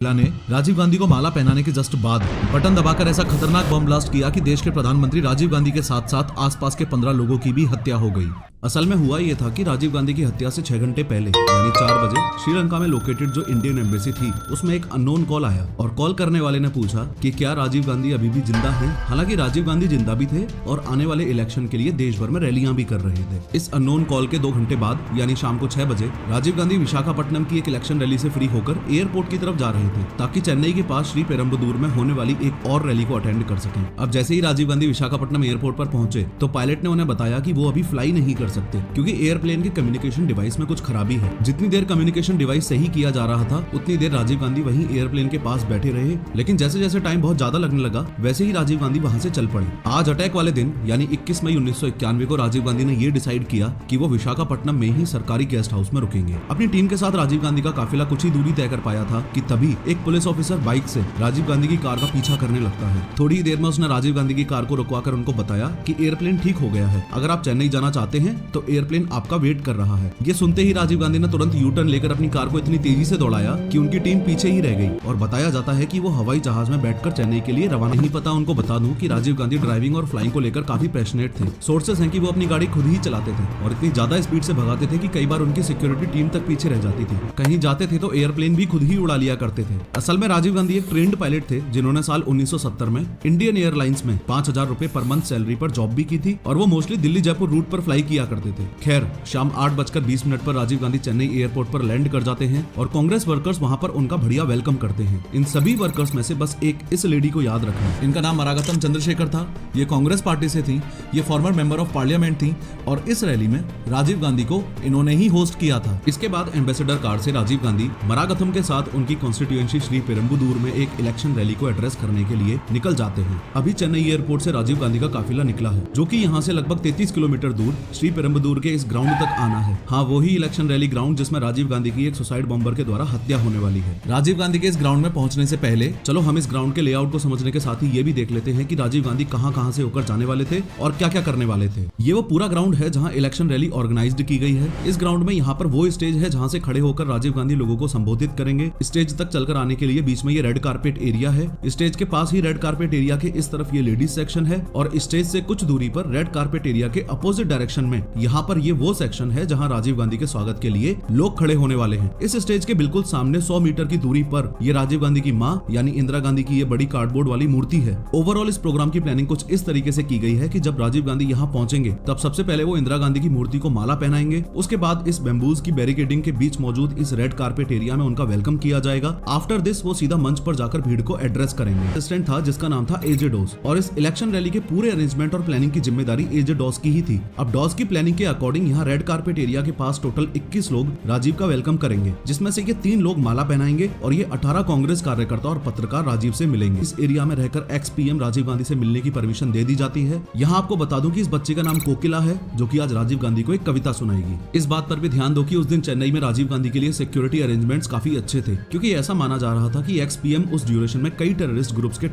महिला ने राजीव गांधी को माला पहनाने के जस्ट बाद बटन दबाकर ऐसा खतरनाक बम ब्लास्ट किया कि देश के प्रधानमंत्री राजीव गांधी के साथ साथ आसपास के 15 लोगों की भी हत्या हो गई। असल में हुआ ये था कि राजीव गांधी की हत्या से 6 घंटे पहले यानी 4 बजे श्रीलंका में लोकेटेड जो इंडियन एम्बेसी थी उसमें एक अननोन कॉल आया और कॉल करने वाले ने पूछा कि क्या राजीव गांधी अभी भी जिंदा हैं। हालांकि राजीव गांधी जिंदा भी थे और आने वाले इलेक्शन के लिए देश भर में रैलियां भी कर रहे थे। इस अननोन कॉल के 2 घंटे बाद यानी शाम को 6 बजे राजीव गांधी विशाखापट्टनम की एक इलेक्शन रैली से फ्री होकर एयरपोर्ट की तरफ जा रहे थे ताकि चेन्नई के पास श्री पेरम्बदूर में होने वाली एक और रैली को अटेंड कर सकें। अब जैसे ही राजीव गांधी विशाखापट्टनम एयरपोर्ट पर पहुंचे तो पायलट ने उन्हें बताया कि वो अभी फ्लाई नहीं कर सकते क्योंकि एयरप्लेन के कम्युनिकेशन डिवाइस में कुछ खराबी है। जितनी देर कम्युनिकेशन डिवाइस सही किया जा रहा था उतनी देर राजीव गांधी वहीं एयरप्लेन के पास बैठे रहे, लेकिन जैसे जैसे टाइम बहुत ज्यादा लगने लगा वैसे ही राजीव गांधी वहां से चल पड़े। आज अटैक वाले दिन यानी 21 मई 1991 को राजीव गांधी ने ये डिसाइड किया कि वो विशाखापट्टनम में ही सरकारी गेस्ट हाउस में रुकेंगे। अपनी टीम के साथ राजीव गांधी का काफिला कुछ ही दूरी तय कर पाया था कि तभी एक पुलिस ऑफिसर बाइक से राजीव गांधी की कार का पीछा करने लगता है। थोड़ी ही देर में उसने राजीव गांधी की कार को रुकवाकर उनको बताया कि एयरप्लेन ठीक हो गया है, अगर आप चेन्नई जाना चाहते हैं तो एयरप्लेन आपका वेट कर रहा है। ये सुनते ही राजीव गांधी ने तुरंत यू टर्न लेकर अपनी कार को इतनी तेजी से दौड़ाया कि उनकी टीम पीछे ही रह गई और बताया जाता है कि वो हवाई जहाज में बैठकर चेन्नई के लिए रवाना। नहीं पता उनको बता दूं कि राजीव गांधी ड्राइविंग और फ्लाइंग को लेकर काफी पैशनेट थे। सोर्सेस हैं कि वो अपनी गाड़ी खुद ही चलाते थे और इतनी ज्यादा स्पीड से भगाते थे कि कई बार उनकी सिक्योरिटी टीम तक पीछे रह जाती थी। कहीं जाते थे तो एयरप्लेन भी खुद ही उड़ा लिया करते थे। असल में राजीव गांधी एक ट्रेंड पायलट थे जिन्होंने साल 1970 में इंडियन एयरलाइंस में 5,000 रुपए पर मंथ सैलरी पर जॉब भी की थी और वो मोस्टली दिल्ली जयपुर रूट पर फ्लाई किया करते थे। खैर शाम 8:20 पर राजीव गांधी चेन्नई एयरपोर्ट पर लैंड कर जाते हैं और कांग्रेस वर्कर्स वहां पर उनका बढ़िया वेलकम करते हैं। इन सभी वर्कर्स में से बस एक इस लेडी को याद रखना, इनका नाम मरागतम चंद्रशेखर था। ये कांग्रेस पार्टी से थी, ये फॉर्मर मेंबर ऑफ पार्लियामेंट थी और इस रैली में राजीव गांधी को इन्होंने ही होस्ट किया था। इसके बाद एम्बेसडर कार से राजीव गांधी मरागतम के साथ उनकी कॉन्स्टिट्यूएंसी श्री पेरम्बदूर में एक इलेक्शन रैली को एड्रेस करने के लिए निकल जाते हैं। अभी चेन्नई एयरपोर्ट से राजीव गांधी का काफिला निकला है जो कि यहाँ से लगभग 33 किलोमीटर दूर श्री पेरम्बदूर के इस ग्राउंड तक आना है। हाँ, वही इलेक्शन रैली ग्राउंड जिसमें राजीव गांधी की एक सुसाइड बॉम्बर के द्वारा हत्या होने वाली है। राजीव गांधी के इस ग्राउंड में पहुंचने से पहले चलो हम इस ग्राउंड के लेआउट को समझने के साथ ही ये भी देख लेते हैं कि राजीव गांधी कहां से होकर जाने वाले थे और क्या क्या करने वाले थे। ये वो पूरा ग्राउंड है जहां इलेक्शन रैली ऑर्गेनाइज्ड की गई है। इस ग्राउंड में यहाँ पर वो स्टेज है जहां से खड़े होकर राजीव गांधी लोगों को संबोधित करेंगे। स्टेज तक चलकर आने के लिए बीच में ये रेड कारपेट एरिया है। स्टेज के पास ही रेड कारपेट एरिया के इस तरफ ये लेडीज सेक्शन है और स्टेज से कुछ दूरी पर रेड कारपेट एरिया के अपोजिट डायरेक्शन में यहाँ पर ये वो सेक्शन है जहाँ राजीव गांधी के स्वागत के लिए लोग खड़े होने वाले हैं। इस स्टेज के बिल्कुल सामने 100 मीटर की दूरी पर ये राजीव गांधी की मां यानी इंदिरा गांधी की ये बड़ी कार्डबोर्ड वाली मूर्ति है। ओवरऑल इस प्रोग्राम की प्लानिंग कुछ इस तरीके से की गई है कि जब राजीव गांधी यहाँ पहुंचेंगे तब सबसे पहले वो इंदिरा गांधी की मूर्ति को माला पहनाएंगे। उसके बाद इस बेम्बूज की बैरिकेडिंग के बीच मौजूद इस रेड कारपेट एरिया में उनका वेलकम किया जाएगा। आफ्टर दिस वो सीधा मंच पर जाकर भीड़ को एड्रेस करेंगे। असिस्टेंट था जिसका नाम था एजे डॉस और इस इलेक्शन रैली के पूरे अरेंजमेंट और प्लानिंग की जिम्मेदारी एजे डॉस की ही थी। अब डॉस की प्लानिंग के अकॉर्डिंग यहाँ रेड कारपेट एरिया के पास टोटल 21 लोग राजीव का वेलकम करेंगे, जिसमें से ये 3 लोग माला पहनाएंगे और ये 18 कांग्रेस कार्यकर्ता और पत्रकार राजीव से मिलेंगे। इस एरिया में रहकर एक्स पीएम राजीव गांधी से मिलने की परमिशन दे दी जाती है। यहाँ आपको बता दूं कि इस बच्चे का नाम कोकिला है जो कि आज राजीव गांधी को एक कविता सुनाएगी। इस बात पर भी ध्यान दो कि उस दिन चेन्नई में राजीव गांधी के लिए सिक्योरिटी अरेंजमेंट्स काफी अच्छे थे क्योंकि ऐसा माना जा रहा था कि एक्स पीएम उस ड्यूरेशन में कई टेररिस्ट ग्रुप्स के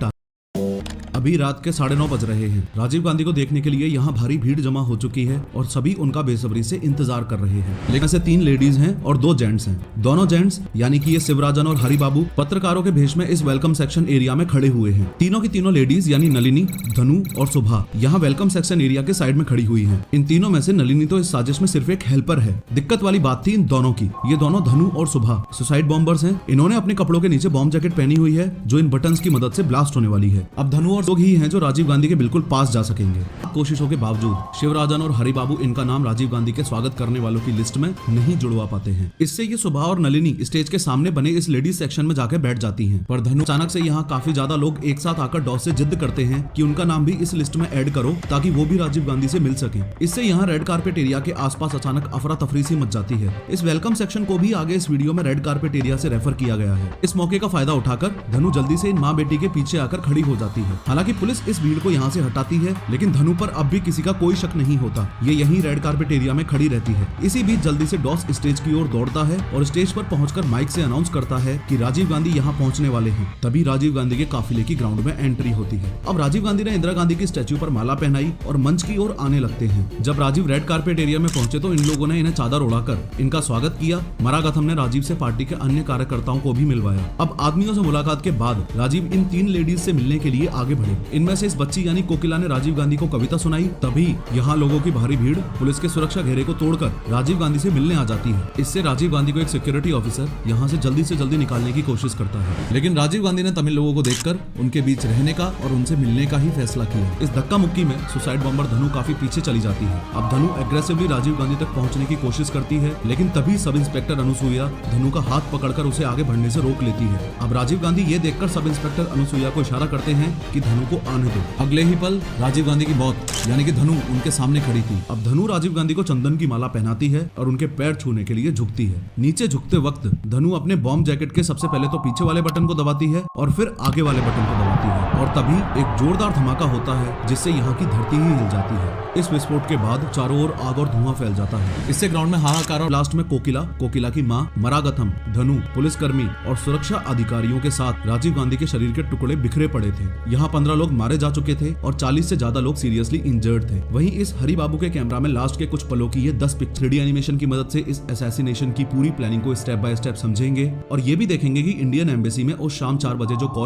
अभी रात के 9:30 बज रहे हैं। राजीव गांधी को देखने के लिए यहाँ भारी भीड़ जमा हो चुकी है और सभी उनका बेसब्री से इंतजार कर रहे हैं। लेकिन से 3 लेडीज हैं और 2 जेंट्स हैं। दोनों जेंट्स यानी कि ये शिवराजन और हरिबाबू पत्रकारों के भेष में इस वेलकम सेक्शन एरिया में खड़े हुए हैं। तीनों की तीनों लेडीज यानी नलिनी, धनु और सुभा यहाँ वेलकम सेक्शन एरिया के साइड में खड़ी हुई है। इन तीनों में से नलिनी तो इस साजिश में सिर्फ एक हेल्पर है। दिक्कत वाली बात थी इन दोनों की। ये दोनों धनु और सुभा सुसाइड बॉम्बर्स हैं। इन्होंने अपने कपड़ों के नीचे बॉम्ब जैकेट पहनी हुई है जो इन बटन्स की मदद से ब्लास्ट होने वाली है। अब धनु और लोग ही हैं जो राजीव गांधी के बिल्कुल पास जा सकेंगे। कोशिशों के बावजूद शिवराजन और हरिबाबू इनका नाम राजीव गांधी के स्वागत करने वालों की लिस्ट में नहीं जुड़वा पाते हैं। इससे ये सुभा और नलिनी स्टेज के सामने बने इस लेडीज सेक्शन में जाकर बैठ जाती हैं। पर धनु अचानक से यहाँ काफी ज्यादा लोग एक साथ आकर डॉस से जिद करते हैं कि उनका नाम भी इस लिस्ट में ऐड करो ताकि वो भी राजीव गांधी से मिल सके। इससे यहाँ रेड कारपेट एरिया के आसपास अचानक अफरा तफरी सी मच जाती है। इस वेलकम सेक्शन को भी आगे इस वीडियो में रेड कारपेट एरिया से रेफर किया गया है। इस मौके का फायदा उठाकर धनु जल्दी से इन माँ बेटी के पीछे आकर खड़ी हो जाती है। हालांकि पुलिस इस भीड़ को यहाँ से हटाती है, लेकिन धनु पर अब भी किसी का कोई शक नहीं होता। ये यहीं रेड कार्पेट एरिया में खड़ी रहती है। इसी बीच जल्दी से डॉस स्टेज की ओर दौड़ता है और स्टेज पर पहुंचकर माइक से अनाउंस करता है कि राजीव गांधी यहाँ पहुंचने वाले हैं। तभी राजीव गांधी के काफिले की ग्राउंड में एंट्री होती है। अब राजीव गांधी ने इंदिरा गांधी की स्टैच्यू पर माला पहनाई और मंच की ओर आने लगते हैं। जब राजीव रेड कार्पेट एरिया में पहुंचे तो इन लोगों ने इन्हें चादर उड़ाकर इनका स्वागत किया। मरागथम ने राजीव से पार्टी के अन्य कार्यकर्ताओं को भी मिलवाया। अब आदमियों से मुलाकात के बाद राजीव इन 3 लेडीज से मिलने के लिए आगे बढ़े। इनमें से इस बच्ची यानी कोकिला ने राजीव गांधी को कविता सुनाई। तभी यहाँ लोगों की भारी भीड़ पुलिस के सुरक्षा घेरे को तोड़कर राजीव गांधी से मिलने आ जाती है। इससे राजीव गांधी को एक सिक्योरिटी ऑफिसर यहाँ से जल्दी निकालने की कोशिश करता है, लेकिन राजीव गांधी ने तमिल लोगों को देखकर उनके बीच रहने का और उनसे मिलने का ही फैसला किया। इस धक्का मुक्की में सुसाइड बॉम्बर धनु काफी पीछे चली जाती है। अब धनु एग्रेसिवली राजीव गांधी तक पहुंचने की कोशिश करती है, लेकिन तभी सब इंस्पेक्टर अनुसुईया धनु का हाथ पकड़कर उसे आगे बढ़ने से रोक लेती है। अब राजीव गांधी ये देखकर सब इंस्पेक्टर अनुसुईया को इशारा करते हैं कि धनु को आने दो। अगले ही पल राजीव गांधी की मौत यानी कि धनु उनके सामने खड़ी थी। अब धनु राजीव गांधी को चंदन की माला पहनाती है और उनके पैर छूने के लिए झुकती है। नीचे झुकते वक्त धनु अपने बॉम्ब जैकेट के सबसे पहले तो पीछे वाले बटन को दबाती है और फिर आगे वाले बटन को दबाती है और तभी एक जोरदार धमाका होता है जिससे यहाँ की धरती ही हिल जाती है। इस विस्फोट के बाद चारों ओर आग और धुआं फैल जाता है। इससे ग्राउंड में हाहाकार और लास्ट में कोकिला की माँ, मरागथम, धनु, पुलिसकर्मी और सुरक्षा अधिकारियों के साथ राजीव गांधी के शरीर के टुकड़े बिखरे पड़े थे। यहाँ 15 लोग मारे जा चुके थे और 40 से ज्यादा लोग सीरियसली इंजर्ड थे। वहीं इस हरि बाबू के कैमरा में लास्ट के कुछ पलों की ये 10 पिक्चर 3D एनिमेशन की मदद से इस असैसिनेशन की पूरी प्लानिंग को स्टेप बाय स्टेप समझेंगे और ये भी देखेंगे कि इंडियन एम्बेसी में उस शाम 4 बजे जो कॉल